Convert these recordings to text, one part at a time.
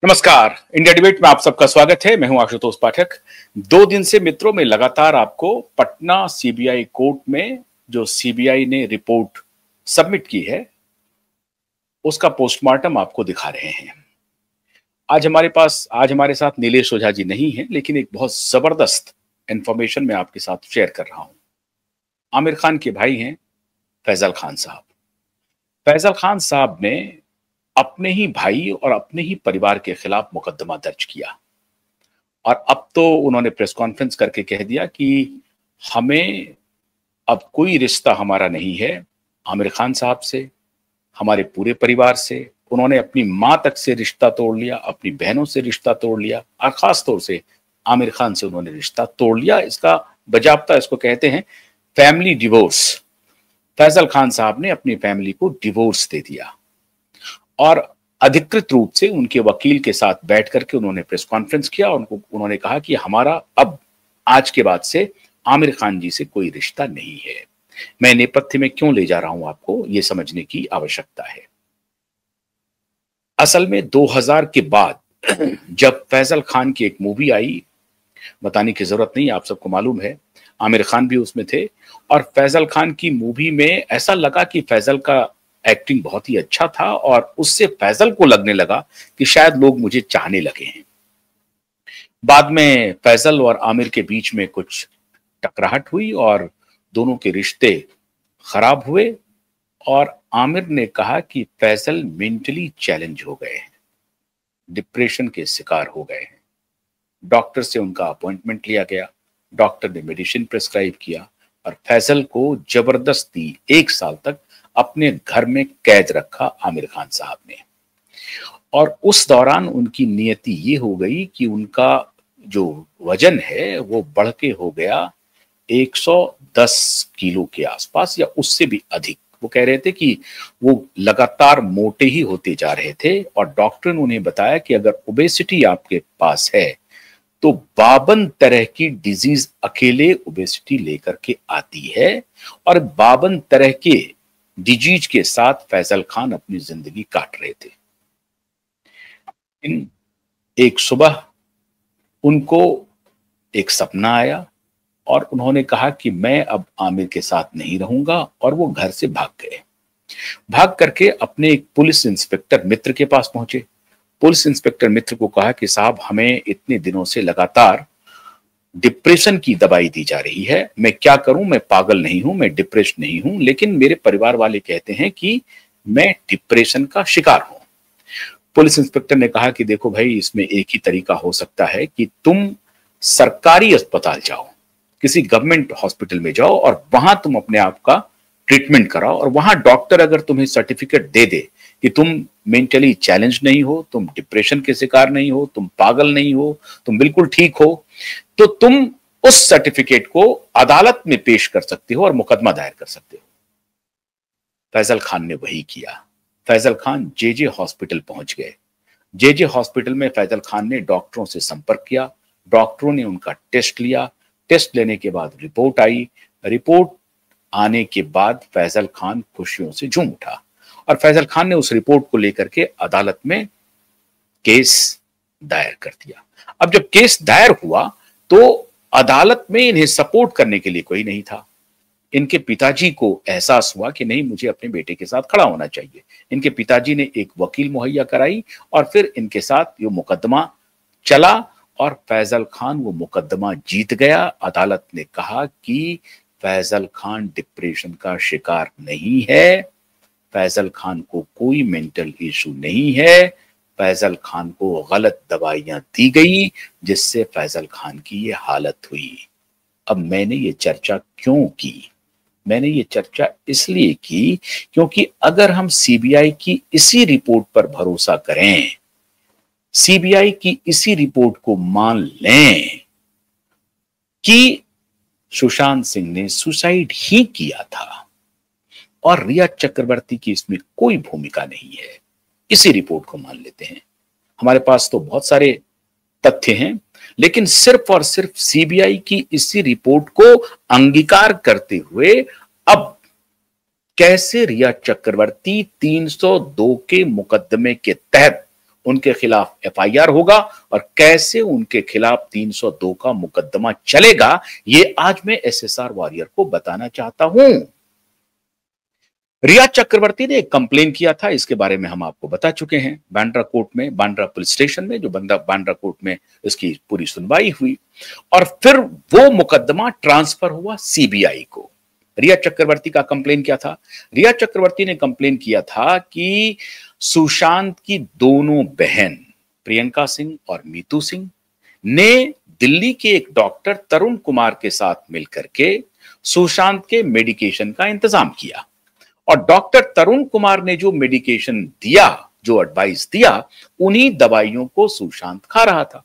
नमस्कार। India debate में आप सबका स्वागत है। मैं हूं आशुतोष पाठक। 2 दिन से मित्रों में लगातार आपको पटना सीबीआई कोर्ट में जो सीबीआई ने रिपोर्ट सबमिट की है उसका पोस्टमार्टम आपको दिखा रहे हैं। आज हमारे साथ नीलेश ओझा जी नहीं है, लेकिन एक बहुत जबरदस्त इंफॉर्मेशन मैं आपके साथ शेयर कर रहा हूं। आमिर खान के भाई हैं फैजल खान साहब। फैजल खान साहब ने अपने ही भाई और अपने ही परिवार के खिलाफ मुकदमा दर्ज किया और अब तो उन्होंने प्रेस कॉन्फ्रेंस करके कह दिया कि हमें अब कोई रिश्ता हमारा नहीं है आमिर खान साहब से, हमारे पूरे परिवार से। उन्होंने अपनी मां तक से रिश्ता तोड़ लिया, अपनी बहनों से रिश्ता तोड़ लिया और खास तौर से आमिर खान से उन्होंने रिश्ता तोड़ लिया। इसका बजाबता इसको कहते हैं फैमिली डिवोर्स। फैजल खान साहब ने अपनी फैमिली को डिवोर्स दे दिया और अधिकृत रूप से उनके वकील के साथ बैठ करके उन्होंने प्रेस कॉन्फ्रेंस किया और उन्होंने कहा कि हमारा अब आज के बाद से आमिर खान जी से कोई रिश्ता नहीं है। मैं नेपथ्य में क्यों ले जा रहा हूं आपको ये समझने की आवश्यकता है। असल में 2000 के बाद जब फैजल खान की एक मूवी आई, बताने की जरूरत नहीं, आप सबको मालूम है, आमिर खान भी उसमें थे और फैजल खान की मूवी में ऐसा लगा कि फैजल का एक्टिंग बहुत ही अच्छा था और उससे फैजल को लगने लगा कि शायद लोग मुझे चाहने लगे हैं। बाद में फैजल और आमिर के बीच में कुछ टकराहट हुई और दोनों के रिश्ते खराब हुए और आमिर ने कहा कि फैजल मेंटली चैलेंज हो गए हैं, डिप्रेशन के शिकार हो गए हैं। डॉक्टर से उनका अपॉइंटमेंट लिया गया, डॉक्टर ने मेडिसिन प्रिस्क्राइब किया और फैजल को जबरदस्ती 1 साल तक अपने घर में कैद रखा आमिर खान साहब ने। और उस दौरान उनकी नियति ये हो गई कि उनका जो वजन है वो बढ़ के हो गया 110 किलो के आसपास या उससे भी अधिक। वो कह रहे थे कि वो लगातार मोटे ही होते जा रहे थे और डॉक्टर ने उन्हें बताया कि अगर ओबेसिटी आपके पास है तो 52 तरह की डिजीज अकेले ओबेसिटी लेकर के आती है और 52 तरह के डिजीज के साथ फैजल खान अपनी जिंदगी काट रहे थे। एक सुबह उनको एक सपना आया और उन्होंने कहा कि मैं अब आमिर के साथ नहीं रहूंगा और वो घर से भाग गए। भाग करके अपने एक पुलिस इंस्पेक्टर मित्र के पास पहुंचे। पुलिस इंस्पेक्टर मित्र को कहा कि साहब, हमें इतने दिनों से लगातार डिप्रेशन की दवाई दी जा रही है, मैं क्या करूं? मैं पागल नहीं हूं, मैं डिप्रेशन नहीं हूं, लेकिन मेरे परिवार वाले कहते हैं कि मैं डिप्रेशन का शिकार हूं। पुलिस इंस्पेक्टर ने कहा कि देखो भाई, इसमें एक ही तरीका हो सकता है कि तुम सरकारी अस्पताल जाओ, किसी गवर्नमेंट हॉस्पिटल में जाओ और वहां तुम अपने आप का ट्रीटमेंट कराओ और वहां डॉक्टर अगर तुम्हें सर्टिफिकेट दे दे कि तुम मेंटली चैलेंज नहीं हो, तुम डिप्रेशन के शिकार नहीं हो, तुम पागल नहीं हो, तुम बिल्कुल ठीक हो, तो तुम उस सर्टिफिकेट को अदालत में पेश कर सकते हो और मुकदमा दायर कर सकते हो। फैजल खान ने वही किया। फैजल खान जेजे हॉस्पिटल पहुंच गए। जेजे हॉस्पिटल में फैजल खान ने डॉक्टरों से संपर्क किया। डॉक्टरों ने उनका टेस्ट लिया। टेस्ट लेने के बाद रिपोर्ट आई। रिपोर्ट आने के बाद फैजल खान खुशियों से झूम उठा और फैजल खान ने उस रिपोर्ट को लेकर के अदालत में केस दायर कर दिया। अब जब केस दायर हुआ तो अदालत में इन्हें सपोर्ट करने के लिए कोई नहीं था। इनके पिताजी को एहसास हुआ कि नहीं, मुझे अपने बेटे के साथ खड़ा होना चाहिए। इनके पिताजी ने एक वकील मुहैया कराई और फिर इनके साथ ये मुकदमा चला और फैजल खान वो मुकदमा जीत गया। अदालत ने कहा कि फैजल खान डिप्रेशन का शिकार नहीं है, फैजल खान को कोई मेंटल इशू नहीं है, फैजल खान को गलत दवाइयां दी गई जिससे फैजल खान की ये हालत हुई। अब मैंने ये चर्चा क्यों की? मैंने ये चर्चा इसलिए की क्योंकि अगर हम सीबीआई की इसी रिपोर्ट पर भरोसा करें, सीबीआई की इसी रिपोर्ट को मान लें कि सुशांत सिंह ने सुसाइड ही किया था और रिया चक्रवर्ती की इसमें कोई भूमिका नहीं है, इसी रिपोर्ट को मान लेते हैं। हमारे पास तो बहुत सारे तथ्य हैं, लेकिन सिर्फ और सिर्फ सीबीआई की इसी रिपोर्ट को अंगीकार करते हुए अब कैसे रिया चक्रवर्ती 302 के मुकदमे के तहत उनके खिलाफ एफआईआर होगा और कैसे उनके खिलाफ 302 का मुकदमा चलेगा, ये आज मैं एसएसआर वॉरियर को बताना चाहता हूं। रिया चक्रवर्ती ने एक कंप्लेन किया था, इसके बारे में हम आपको बता चुके हैं। बांद्रा कोर्ट में, बांद्रा पुलिस स्टेशन में, जो बांद्रा कोर्ट में इसकी पूरी सुनवाई हुई और फिर वो मुकदमा ट्रांसफर हुआ सीबीआई को। रिया चक्रवर्ती का कंप्लेन क्या था? रिया चक्रवर्ती ने कंप्लेन किया था कि सुशांत की दोनों बहन प्रियंका सिंह और मीतू सिंह ने दिल्ली के एक डॉक्टर तरुण कुमार के साथ मिलकर के सुशांत के मेडिकेशन का इंतजाम किया और डॉक्टर तरुण कुमार ने जो मेडिकेशन दिया, जो एडवाइस दिया, उन्हीं दवाइयों को सुशांत खा रहा था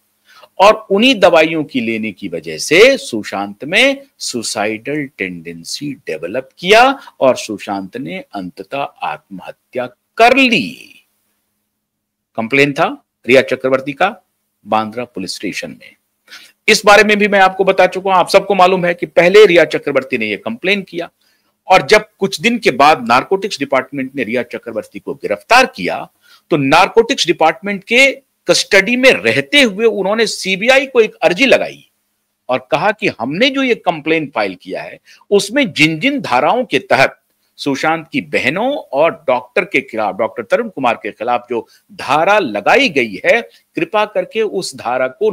और उन्हीं दवाइयों की लेने की वजह से सुशांत में सुसाइडल टेंडेंसी डेवलप किया और सुशांत ने अंततः आत्महत्या कर ली। कंप्लेन था रिया चक्रवर्ती का बांद्रा पुलिस स्टेशन में। इस बारे में भी मैं आपको बता चुका हूं। आप सबको मालूम है कि पहले रिया चक्रवर्ती ने यह कंप्लेन किया और जब कुछ दिन के बाद नारकोटिक्स डिपार्टमेंट ने रिया चक्रवर्ती को गिरफ्तार किया तो नारकोटिक्स डिपार्टमेंट के कस्टडी में रहते हुए उन्होंने सीबीआई को एक अर्जी लगाई और कहा कि हमने जो ये कंप्लेन फाइल किया है उसमें जिन जिन धाराओं के तहत सुशांत की बहनों और डॉक्टर के खिलाफ, डॉक्टर तरुण कुमार के खिलाफ जो धारा लगाई गई है, कृपा करके उस धारा को